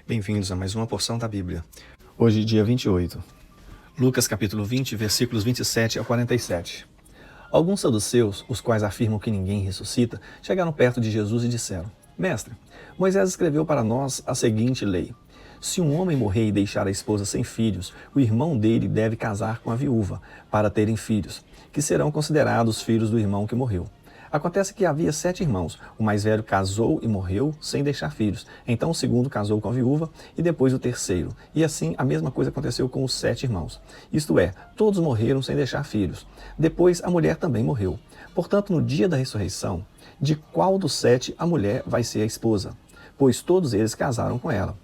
Bem-vindos a mais uma porção da Bíblia. Hoje, dia 28. Lucas capítulo 20, versículos 27 a 47. Alguns saduceus, os quais afirmam que ninguém ressuscita, chegaram perto de Jesus e disseram: Mestre, Moisés escreveu para nós a seguinte lei: se um homem morrer e deixar a esposa sem filhos, o irmão dele deve casar com a viúva, para terem filhos, que serão considerados filhos do irmão que morreu. Acontece que havia 7 irmãos. O mais velho casou e morreu sem deixar filhos. Então o segundo casou com a viúva e depois o terceiro. E assim a mesma coisa aconteceu com os 7 irmãos. Isto é, todos morreram sem deixar filhos. Depois a mulher também morreu. Portanto, no dia da ressurreição, de qual dos 7 a mulher vai ser a esposa? Pois todos eles casaram com ela.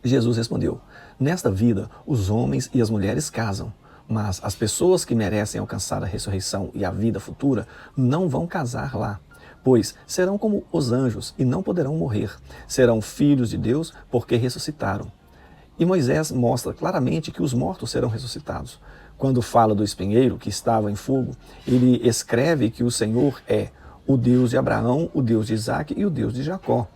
Jesus respondeu: nesta vida, os homens e as mulheres casam. Mas as pessoas que merecem alcançar a ressurreição e a vida futura não vão casar lá, pois serão como os anjos e não poderão morrer. Serão filhos de Deus porque ressuscitaram. E Moisés mostra claramente que os mortos serão ressuscitados. Quando fala do espinheiro que estava em fogo, ele escreve que o Senhor é o Deus de Abraão, o Deus de Isaque e o Deus de Jacó.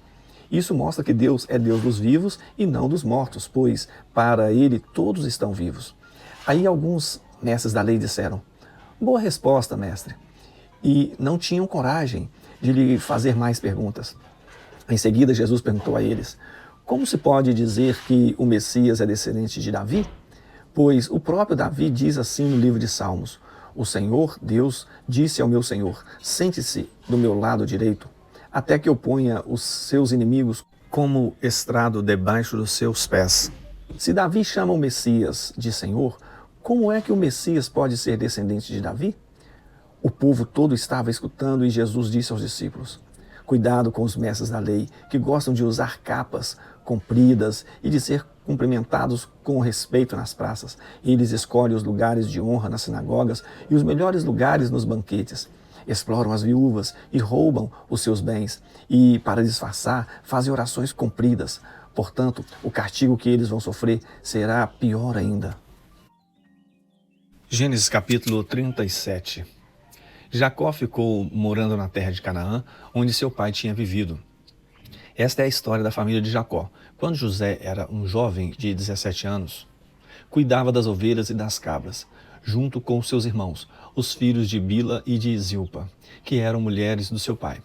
Isso mostra que Deus é Deus dos vivos e não dos mortos, pois para ele todos estão vivos. Aí alguns mestres da lei disseram: boa resposta, mestre. E não tinham coragem de lhe fazer mais perguntas. Em seguida, Jesus perguntou a eles: como se pode dizer que o Messias é descendente de Davi? Pois o próprio Davi diz assim no livro de Salmos: o Senhor, Deus, disse ao meu Senhor: sente-se do meu lado direito, até que eu ponha os seus inimigos como estrado debaixo dos seus pés. Se Davi chama o Messias de Senhor, como é que o Messias pode ser descendente de Davi? O povo todo estava escutando e Jesus disse aos discípulos: cuidado com os mestres da lei, que gostam de usar capas compridas e de ser cumprimentados com respeito nas praças. Eles escolhem os lugares de honra nas sinagogas e os melhores lugares nos banquetes. Exploram as viúvas e roubam os seus bens. E, para disfarçar, fazem orações compridas. Portanto, o castigo que eles vão sofrer será pior ainda. Gênesis capítulo 37. Jacó ficou morando na terra de Canaã, onde seu pai tinha vivido. Esta é a história da família de Jacó. Quando José era um jovem de 17 anos, cuidava das ovelhas e das cabras, junto com seus irmãos, os filhos de Bila e de Zilpa, que eram mulheres do seu pai.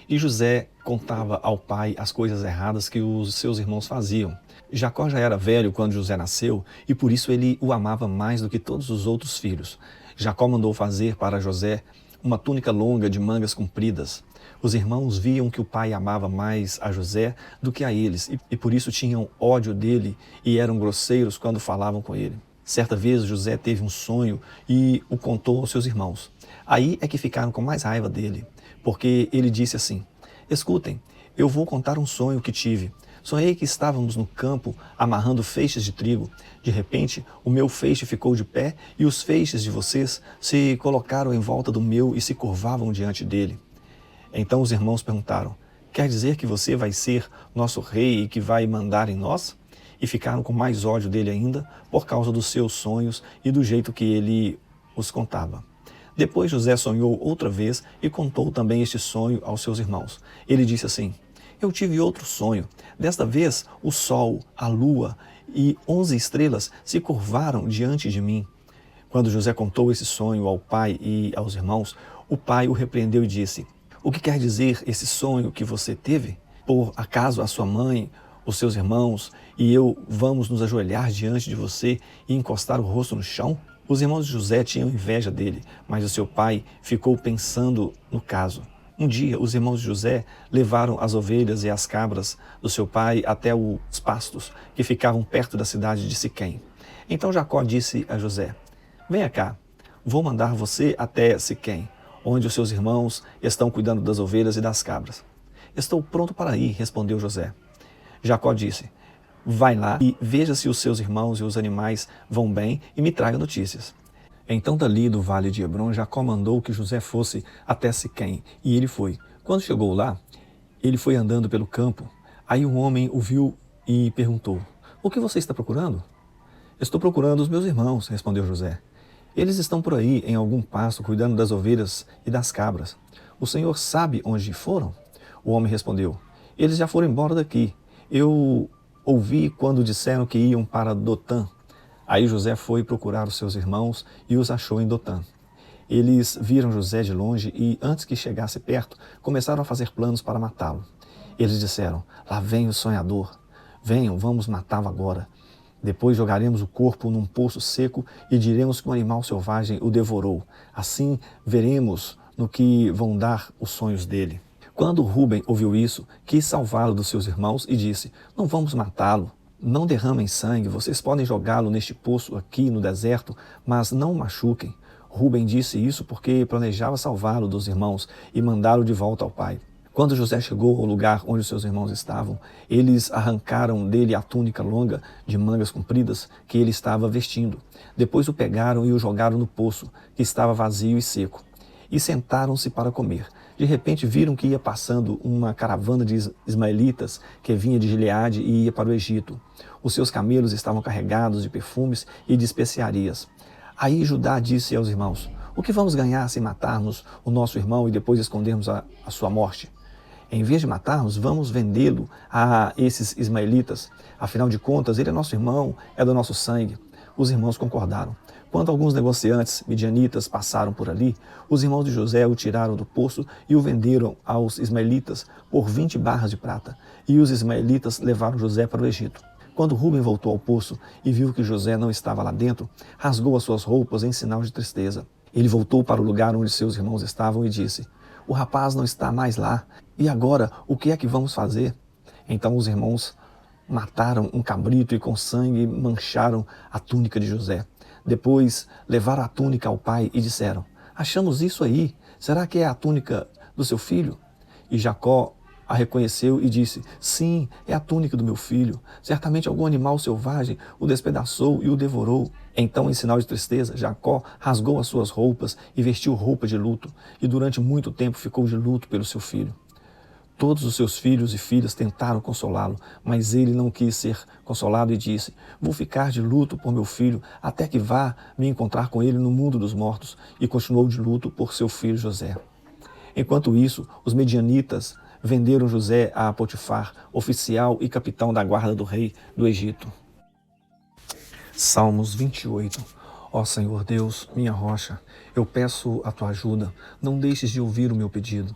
E José contava ao pai as coisas erradas que os seus irmãos faziam. Jacó já era velho quando José nasceu e por isso ele o amava mais do que todos os outros filhos. Jacó mandou fazer para José uma túnica longa de mangas compridas. Os irmãos viam que o pai amava mais a José do que a eles e por isso tinham ódio dele e eram grosseiros quando falavam com ele. Certa vez José teve um sonho e o contou aos seus irmãos. Aí é que ficaram com mais raiva dele, porque ele disse assim: escutem, eu vou contar um sonho que tive. Sonhei que estávamos no campo amarrando feixes de trigo. De repente, o meu feixe ficou de pé e os feixes de vocês se colocaram em volta do meu e se curvavam diante dele. Então os irmãos perguntaram: quer dizer que você vai ser nosso rei e que vai mandar em nós? E ficaram com mais ódio dele ainda por causa dos seus sonhos e do jeito que ele os contava. Depois José sonhou outra vez e contou também este sonho aos seus irmãos. Ele disse assim: eu tive outro sonho. Desta vez, o sol, a lua e 11 estrelas se curvaram diante de mim. Quando José contou esse sonho ao pai e aos irmãos, o pai o repreendeu e disse: o que quer dizer esse sonho que você teve? Por acaso a sua mãe, os seus irmãos e eu vamos nos ajoelhar diante de você e encostar o rosto no chão? Os irmãos de José tinham inveja dele, mas o seu pai ficou pensando no caso. Um dia, os irmãos de José levaram as ovelhas e as cabras do seu pai até os pastos, que ficavam perto da cidade de Siquém. Então Jacó disse a José: venha cá, vou mandar você até Siquém, onde os seus irmãos estão cuidando das ovelhas e das cabras. Estou pronto para ir, respondeu José. Jacó disse: vai lá e veja se os seus irmãos e os animais vão bem e me traga notícias. Então dali do vale de Hebrom, Jacó mandou que José fosse até Siquém, e ele foi. Quando chegou lá, ele foi andando pelo campo. Aí um homem o viu e perguntou: o que você está procurando? Estou procurando os meus irmãos, respondeu José. Eles estão por aí em algum pasto cuidando das ovelhas e das cabras. O senhor sabe onde foram? O homem respondeu: eles já foram embora daqui. Eu Ouvi quando disseram que iam para Dotã. Aí José foi procurar os seus irmãos e os achou em Dotã. Eles viram José de longe e, antes que chegasse perto, começaram a fazer planos para matá-lo. Eles disseram: lá vem o sonhador. Venham, vamos matá-lo agora. Depois jogaremos o corpo num poço seco e diremos que um animal selvagem o devorou. Assim veremos no que vão dar os sonhos dele. Quando Rúben ouviu isso, quis salvá-lo dos seus irmãos e disse: não vamos matá-lo. Não derramem sangue, vocês podem jogá-lo neste poço aqui no deserto, mas não o machuquem. Rúben disse isso porque planejava salvá-lo dos irmãos e mandá-lo de volta ao pai. Quando José chegou ao lugar onde os seus irmãos estavam, eles arrancaram dele a túnica longa de mangas compridas que ele estava vestindo. Depois o pegaram e o jogaram no poço, que estava vazio e seco. E sentaram-se para comer. De repente viram que ia passando uma caravana de ismaelitas que vinha de Gileade e ia para o Egito. Os seus camelos estavam carregados de perfumes e de especiarias. Aí Judá disse aos irmãos: o que vamos ganhar se matarmos o nosso irmão e depois escondermos a sua morte? Em vez de matarmos, vamos vendê-lo a esses ismaelitas. Afinal de contas, ele é nosso irmão, é do nosso sangue. Os irmãos concordaram. Quando alguns negociantes midianitas passaram por ali, os irmãos de José o tiraram do poço e o venderam aos ismaelitas por 20 barras de prata. E os ismaelitas levaram José para o Egito. Quando Rúben voltou ao poço e viu que José não estava lá dentro, rasgou as suas roupas em sinal de tristeza. Ele voltou para o lugar onde seus irmãos estavam e disse: o rapaz não está mais lá. E agora, o que é que vamos fazer? Então os irmãos mataram um cabrito e com sangue mancharam a túnica de José. Depois levaram a túnica ao pai e disseram: achamos isso aí. Será que é a túnica do seu filho? E Jacó a reconheceu e disse: sim, é a túnica do meu filho. Certamente algum animal selvagem o despedaçou e o devorou. Então, em sinal de tristeza, Jacó rasgou as suas roupas e vestiu roupa de luto, e durante muito tempo ficou de luto pelo seu filho. Todos os seus filhos e filhas tentaram consolá-lo, mas ele não quis ser consolado e disse: vou ficar de luto por meu filho até que vá me encontrar com ele no mundo dos mortos. E continuou de luto por seu filho José. Enquanto isso, os medianitas venderam José a Potifar, oficial e capitão da guarda do rei do Egito. Salmos 28. Ó Senhor Deus, minha rocha, eu peço a tua ajuda, não deixes de ouvir o meu pedido.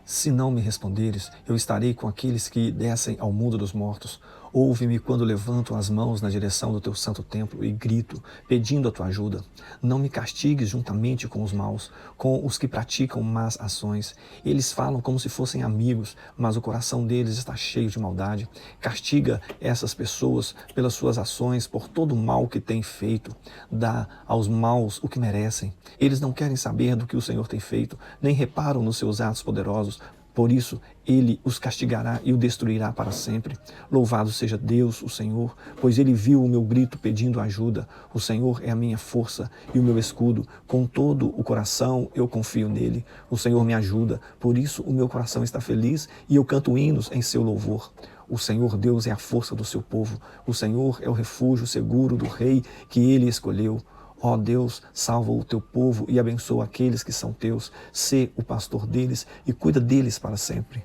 Se não me responderes, eu estarei com aqueles que descem ao mundo dos mortos. Ouve-me quando levanto as mãos na direção do teu santo templo e grito, pedindo a tua ajuda. Não me castigues juntamente com os maus, com os que praticam más ações. Eles falam como se fossem amigos, mas o coração deles está cheio de maldade. Castiga essas pessoas pelas suas ações, por todo o mal que têm feito. Dá aos maus o que merecem. Eles não querem saber do que o Senhor tem feito, nem reparam nos seus atos poderosos. Por isso, ele os castigará e o destruirá para sempre. Louvado seja Deus, o Senhor, pois ele viu o meu grito pedindo ajuda. O Senhor é a minha força e o meu escudo. Com todo o coração eu confio nele. O Senhor me ajuda, por isso o meu coração está feliz e eu canto hinos em seu louvor. O Senhor Deus é a força do seu povo. O Senhor é o refúgio seguro do rei que ele escolheu. Ó Deus, salva o teu povo e abençoa aqueles que são teus. Sê o pastor deles e cuida deles para sempre.